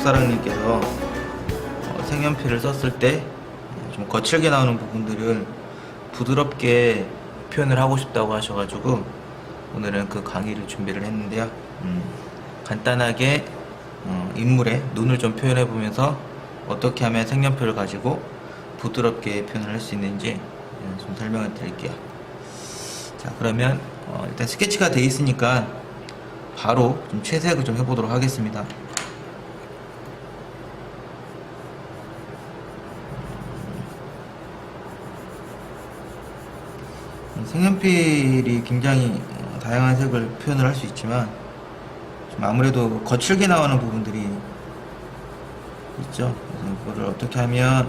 족사랑님께서 색연필을 썼을 때 좀 거칠게 나오는 부분들을 부드럽게 표현을 하고 싶다고 하셔가지고 오늘은 그 강의를 준비를 했는데요. 간단하게 인물의 눈을 좀 표현해 보면서 어떻게 하면 색연필을 가지고 부드럽게 표현을 할 수 있는지 좀 설명을 드릴게요. 자, 그러면 일단 스케치가 돼 있으니까 바로 좀 채색을 좀 해보도록 하겠습니다. 색연필이 굉장히 다양한 색을 표현을 할 수 있지만 좀 아무래도 거칠게 나오는 부분들이 있죠. 그래서 이거를 어떻게 하면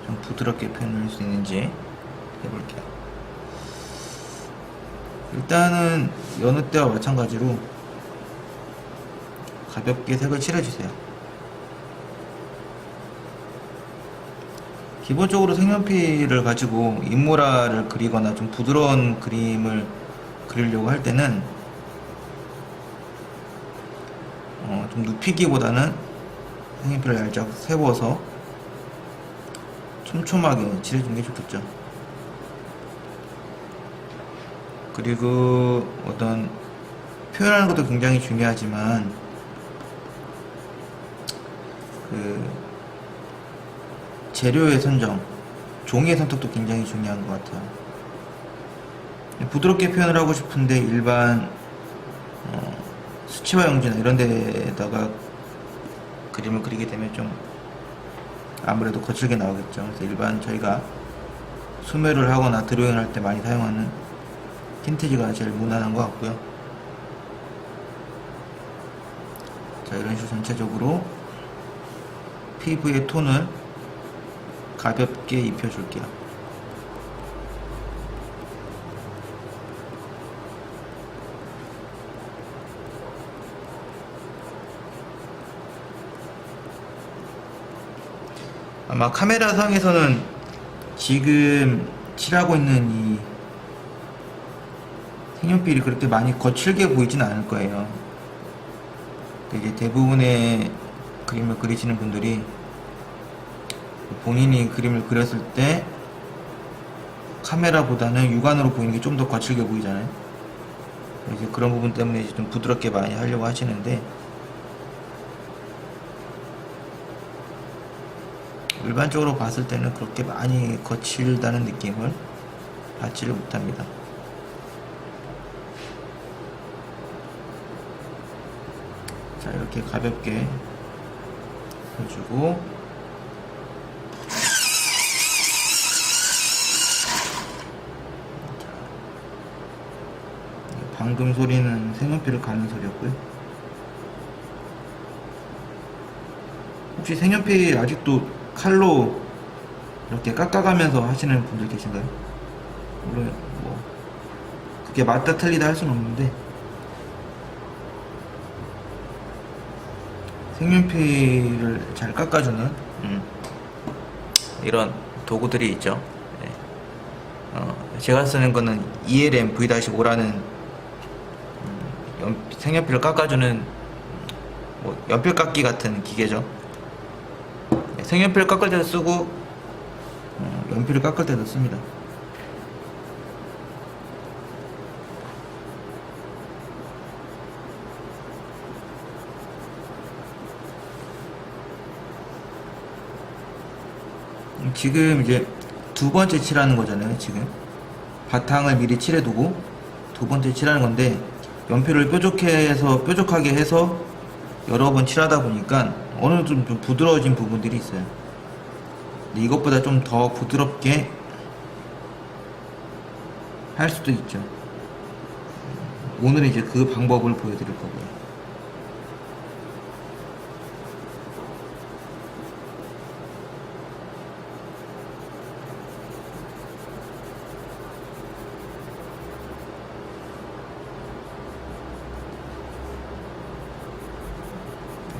좀 부드럽게 표현할 수 있는지 해볼게요. 일단은 여느 때와 마찬가지로 가볍게 색을 칠해주세요. 기본적으로 색연필을 가지고 인모라를 그리거나 좀 부드러운 그림을 그리려고 할 때는 좀 눕히기보다는 색연필을 살짝 세워서 촘촘하게 칠해주는 게 좋겠죠. 그리고 어떤 표현하는 것도 굉장히 중요하지만 그 재료의 선정, 종이의 선택도 굉장히 중요한 것 같아요. 부드럽게 표현을 하고 싶은데 일반 수치화 용지나 이런 데다가 그림을 그리게 되면 좀 아무래도 거칠게 나오겠죠. 그래서 일반 저희가 수매를 하거나 드로잉을 할 때 많이 사용하는 틴트지가 제일 무난한 것 같고요. 자, 이런 식으로 전체적으로 피부의 톤을 가볍게 입혀줄게요. 아마 카메라 상에서는 지금 칠하고 있는 이 색연필이 그렇게 많이 거칠게 보이진 않을 거예요. 되게 대부분의 그림을 그리시는 분들이 본인이 그림을 그렸을 때 카메라보다는 육안으로 보이는 게 좀 더 거칠게 보이잖아요. 이제 그런 부분 때문에 이제 좀 부드럽게 많이 하려고 하시는데 일반적으로 봤을 때는 그렇게 많이 거칠다는 느낌을 받지를 못합니다. 자, 이렇게 가볍게 해주고 방금 소리는 색연필을 가는 소리였고요. 혹시 색연필 아직도 칼로 이렇게 깎아가면서 하시는 분들 계신가요? 물론 뭐 그게 맞다 틀리다 할 수는 없는데 색연필을 잘 깎아주는 이런 도구들이 있죠. 네. 제가 쓰는 거는 ELM V-5라는 색연필을 깎아주는 뭐 연필 깎기 같은 기계죠. 네, 색연필 깎을 때도 쓰고 연필을 깎을 때도 씁니다. 지금 이제 두 번째 칠하는 거잖아요. 지금 바탕을 미리 칠해두고 두 번째 칠하는 건데 연필을 뾰족하게 해서 여러 번 칠하다 보니까 어느 좀 부드러워진 부분들이 있어요. 근데 이것보다 좀 더 부드럽게 할 수도 있죠. 오늘은 이제 그 방법을 보여드릴 거고요.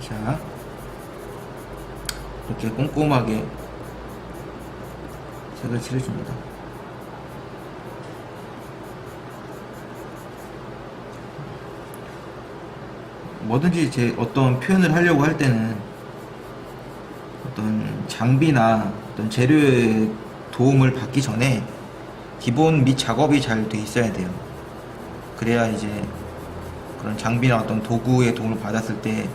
자, 이렇게 꼼꼼하게 색을 칠해줍니다. 뭐든지 제 어떤 표현을 하려고 할 때는 어떤 장비나 어떤 재료의 도움을 받기 전에 기본 및 작업이 잘 돼 있어야 돼요. 그래야 이제 그런 장비나 어떤 도구의 도움을 받았을 때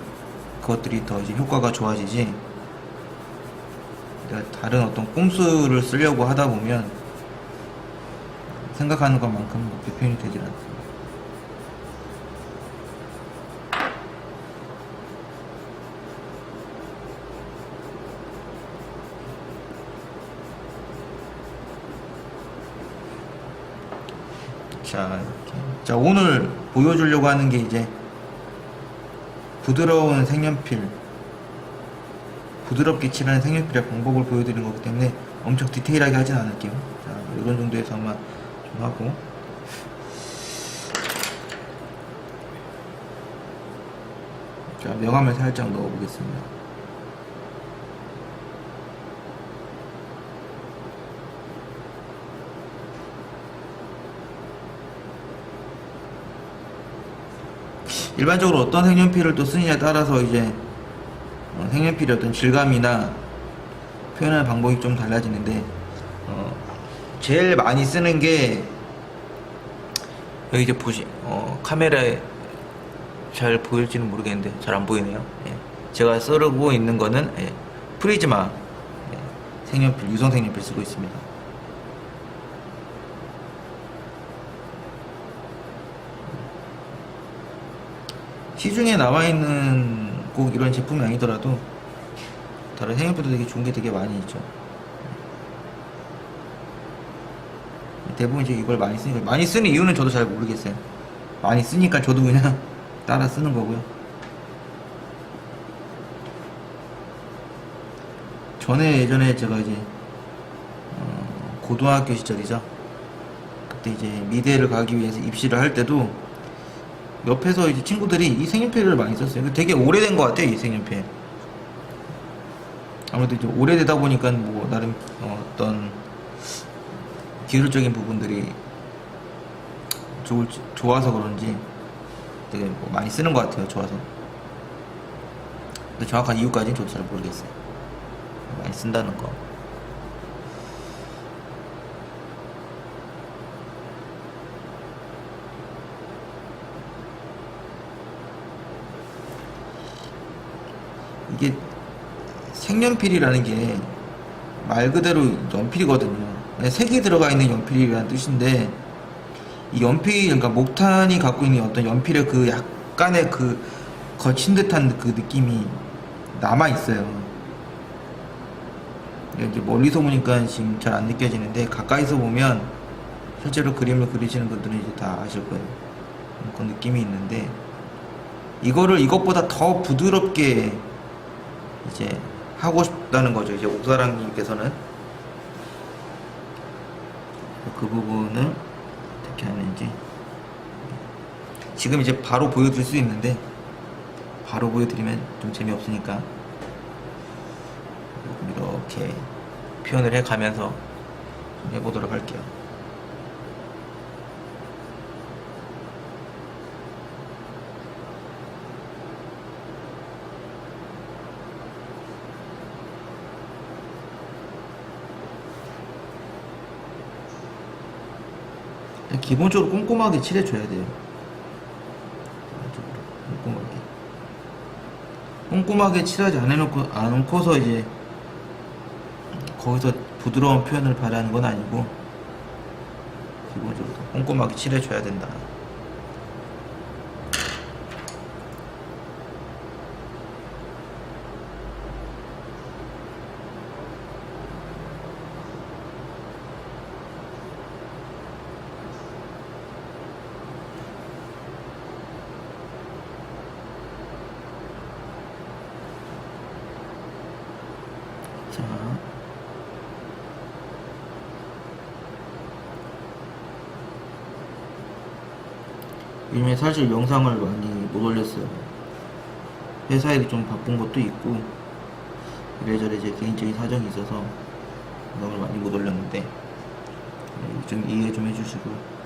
그것들이 더 이제 효과가 좋아지지, 내가 다른 어떤 꼼수를 쓰려고 하다 보면 생각하는 것만큼 그렇게 표현이 되질 않습니다. 자, 이렇게. 자, 오늘 보여주려고 하는 게 이제 부드러운 색연필, 부드럽게 칠하는 색연필의 방법을 보여드리는 거기 때문에 엄청 디테일하게 하진 않을게요. 자, 이런 정도에서만 좀 하고. 자, 명암을 살짝 넣어보겠습니다. 일반적으로 어떤 색연필을 또 쓰느냐에 따라서 이제 색연필의 어떤 질감이나 표현하는 방법이 좀 달라지는데, 제일 많이 쓰는 게 여기 이제 카메라에 잘 보일지는 모르겠는데 잘 안 보이네요. 예. 제가 쓰고 있는 거는 프리즈마 색연필, 유성 색연필 쓰고 있습니다. 시중에 나와 있는 꼭 이런 제품이 아니더라도 다른 색연필도 되게 좋은 게 되게 많이 있죠. 대부분 이제 이걸 많이 쓰니까, 많이 쓰는 이유는 저도 잘 모르겠어요. 많이 쓰니까 저도 그냥 따라 쓰는 거고요. 예전에 제가 이제 고등학교 시절이죠. 그때 이제 미대를 가기 위해서 입시를 할 때도 옆에서 이제 친구들이 이 색연필을 많이 썼어요. 되게 오래된 것 같아요, 이 색연필. 아무래도 이제 오래되다 보니까 뭐 나름 어떤 기술적인 부분들이 좋아서 그런지 되게 뭐 많이 쓰는 것 같아요. 좋아서. 근데 정확한 이유까지는 저도 잘 모르겠어요. 많이 쓴다는 거. 이게 색연필이라는 게 말 그대로 연필이거든요. 색이 들어가 있는 연필이라는 뜻인데, 이 연필, 그러니까 목탄이 갖고 있는 어떤 연필의 그 약간의 그 거친 듯한 그 느낌이 남아 있어요. 이제 멀리서 보니까 지금 잘 안 느껴지는데, 가까이서 보면 실제로 그림을 그리시는 분들은 이제 다 아실 거예요. 그 느낌이 있는데, 이것보다 더 부드럽게 이제 하고 싶다는 거죠. 이제 옥사랑님께서는 그 부분을 어떻게 하는지 지금 이제 바로 보여드릴 수 있는데, 바로 보여드리면 좀 재미없으니까 이렇게 표현을 해가면서 좀 해보도록 할게요. 기본적으로 꼼꼼하게 칠해줘야 돼요. 꼼꼼하게 칠하지 않고서 이제 거기서 부드러운 표현을 바라는 건 아니고, 기본적으로 꼼꼼하게 칠해줘야 된다. 자, 요즘에 사실 영상을 많이 못 올렸어요. 회사 일이 좀 바쁜 것도 있고 이래저래 제 개인적인 사정이 있어서 영상을 많이 못 올렸는데 좀 이해 좀 해주시고.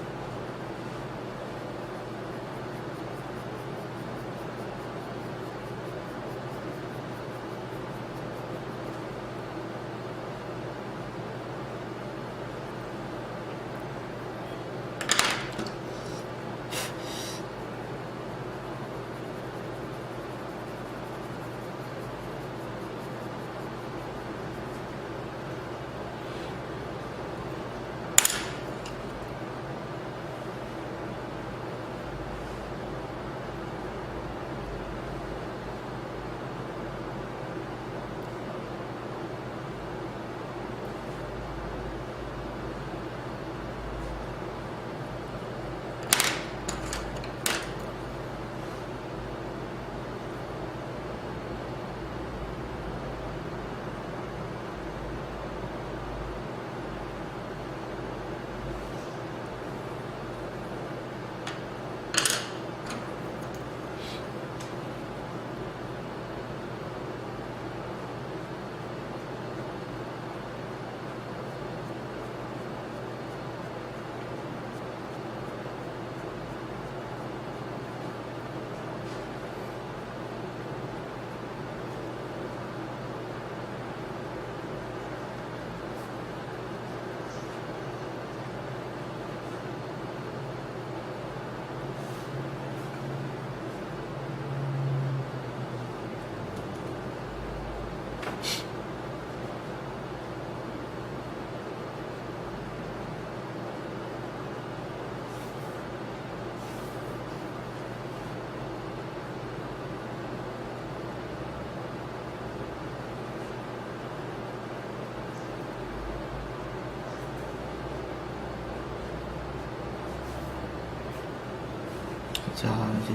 자, 이제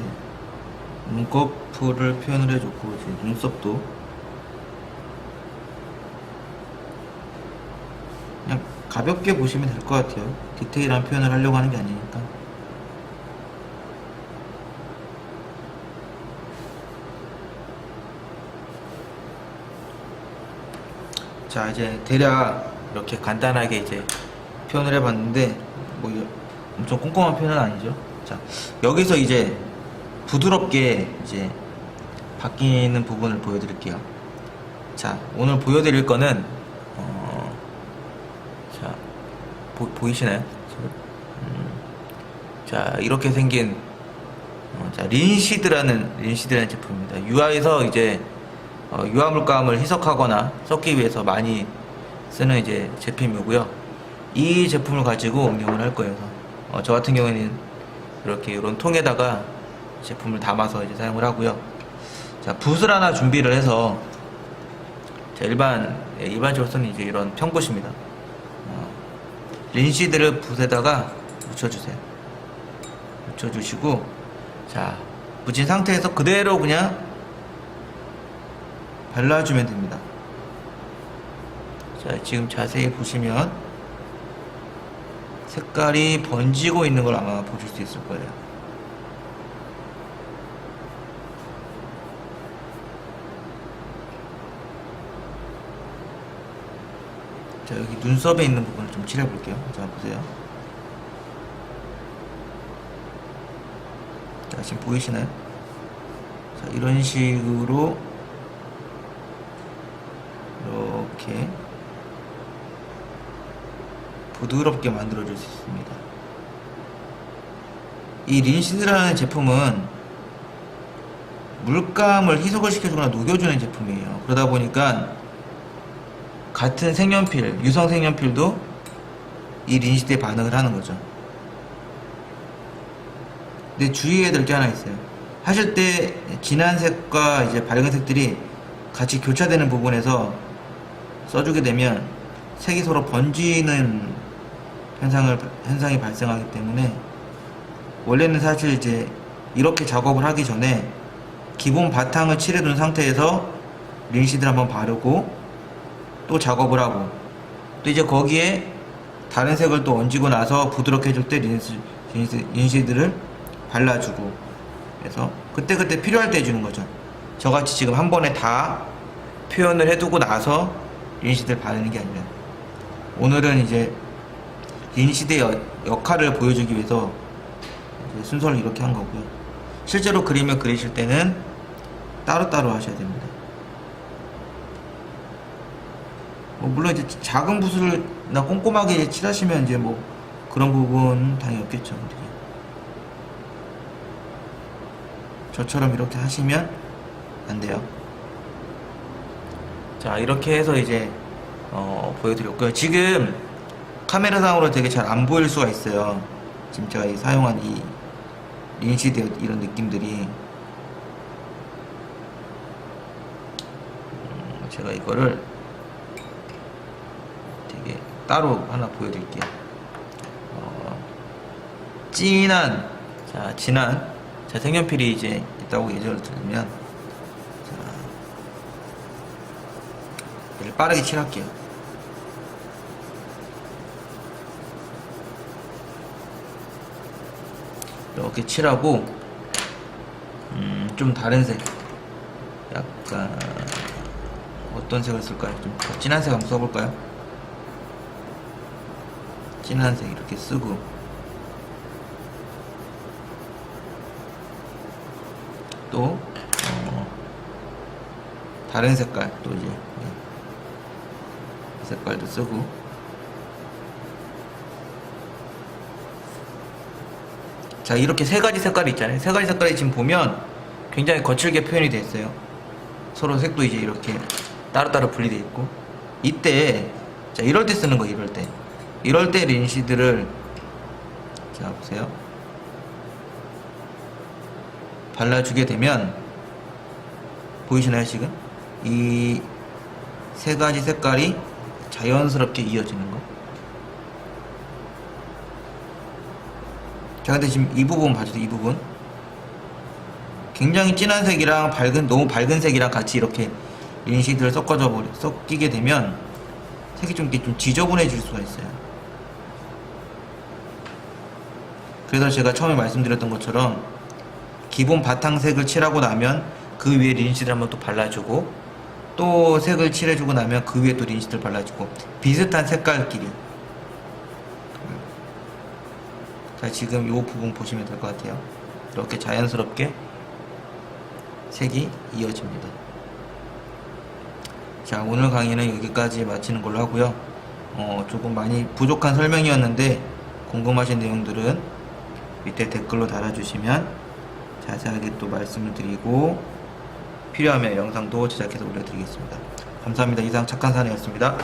눈꺼풀을 표현을 해줬고, 이제 눈썹도 그냥 가볍게 보시면 될 것 같아요. 디테일한 표현을 하려고 하는 게 아니니까. 자, 이제 대략 이렇게 간단하게 이제 표현을 해봤는데, 뭐 엄청 꼼꼼한 표현은 아니죠. 자, 여기서 이제 부드럽게 이제 바뀌는 부분을 보여드릴게요. 자, 오늘 보여드릴 거는 자, 보이시나요? 자, 이렇게 생긴 자, 린시드라는 제품입니다. 유화에서 이제 유화 물감을 희석하거나 섞기 위해서 많이 쓰는 이제 제품이고요. 이 제품을 가지고 응용을 할 거예요. 저 같은 경우에는 이렇게 이런 통에다가 제품을 담아서 이제 사용을 하고요. 자, 붓을 하나 준비를 해서 자, 일반적으로 쓰는 이제 이런 평붓입니다. 린시드를 붓에다가 묻혀주세요. 묻혀주시고, 자, 묻힌 상태에서 그대로 그냥 발라주면 됩니다. 자, 지금 자세히 보시면 색깔이 번지고 있는 걸 아마 보실 수 있을 거예요. 자, 여기 눈썹에 있는 부분을 좀 칠해볼게요. 자, 보세요. 자, 지금 보이시나요? 자, 이런 식으로 이렇게 부드럽게 만들어줄 수 있습니다. 이 린시드라는 제품은 물감을 희석을 시켜주거나 녹여주는 제품이에요. 그러다 보니까 같은 색연필, 유성 색연필도 이 린시드에 반응을 하는 거죠. 근데 주의해야 될 게 하나 있어요. 하실 때 진한 색과 이제 밝은 색들이 같이 교차되는 부분에서 써주게 되면 색이 서로 번지는 현상이 발생하기 때문에, 원래는 사실 이제 이렇게 작업을 하기 전에 기본 바탕을 칠해둔 상태에서 린시드를 한번 바르고 또 작업을 하고, 또 이제 거기에 다른 색을 또 얹고 나서 부드럽게 해줄 때 린시드를 발라주고, 그래서 그때 필요할 때 해주는 거죠. 저같이 지금 한 번에 다 표현을 해두고 나서 린시드를 바르는 게 아니라, 오늘은 이제 린시드의 역할을 보여주기 위해서 이제 순서를 이렇게 한 거고요. 실제로 그림을 그리실 때는 따로따로 하셔야 됩니다. 물론 이제 작은 붓을나 꼼꼼하게 칠하시면 이제 뭐 그런 부분 당연히 없겠죠. 저처럼 이렇게 하시면 안 돼요. 자, 이렇게 해서 이제 보여드렸고요. 지금 카메라상으로 되게 잘 안 보일 수가 있어요. 지금 제가 사용한 이 린시드 이런 느낌들이, 제가 이거를 되게 따로 하나 보여드릴게요. 진한 색연필이 이제 있다고 예전을 들으면, 자, 빠르게 칠할게요. 이렇게 칠하고, 좀 다른 색, 약간 어떤 색을 쓸까요? 좀 더 진한 색 한번 써볼까요? 진한 색 이렇게 쓰고, 또 다른 색깔 또 이제 이 색깔도 쓰고, 자, 이렇게 세 가지 색깔이 있잖아요. 세 가지 색깔이 지금 보면 굉장히 거칠게 표현이 되어 있어요. 서로 색도 이제 이렇게 따로따로 분리되어 있고, 이때 자, 이럴 때 쓰는 거예요. 이럴 때 린시드를, 자, 보세요. 발라주게 되면 보이시나요? 지금 이 세 가지 색깔이 자연스럽게 이어지는 거. 자, 근데 지금 이 부분 봐주세요. 이 부분 굉장히 진한 색이랑 너무 밝은 색이랑 같이 이렇게 린시드를 섞이게 되면 색이 좀 이렇게 좀 지저분해질 수가 있어요. 그래서 제가 처음에 말씀드렸던 것처럼 기본 바탕색을 칠하고 나면 그 위에 린시드를 한번 또 발라주고, 또 색을 칠해주고 나면 그 위에 또 린시드를 발라주고, 비슷한 색깔끼리. 자, 지금 이 부분 보시면 될 것 같아요. 이렇게 자연스럽게 색이 이어집니다. 자, 오늘 강의는 여기까지 마치는 걸로 하고요. 조금 많이 부족한 설명이었는데 궁금하신 내용들은 밑에 댓글로 달아주시면 자세하게 또 말씀을 드리고, 필요하면 영상도 제작해서 올려드리겠습니다. 감사합니다. 이상 착한 사내였습니다.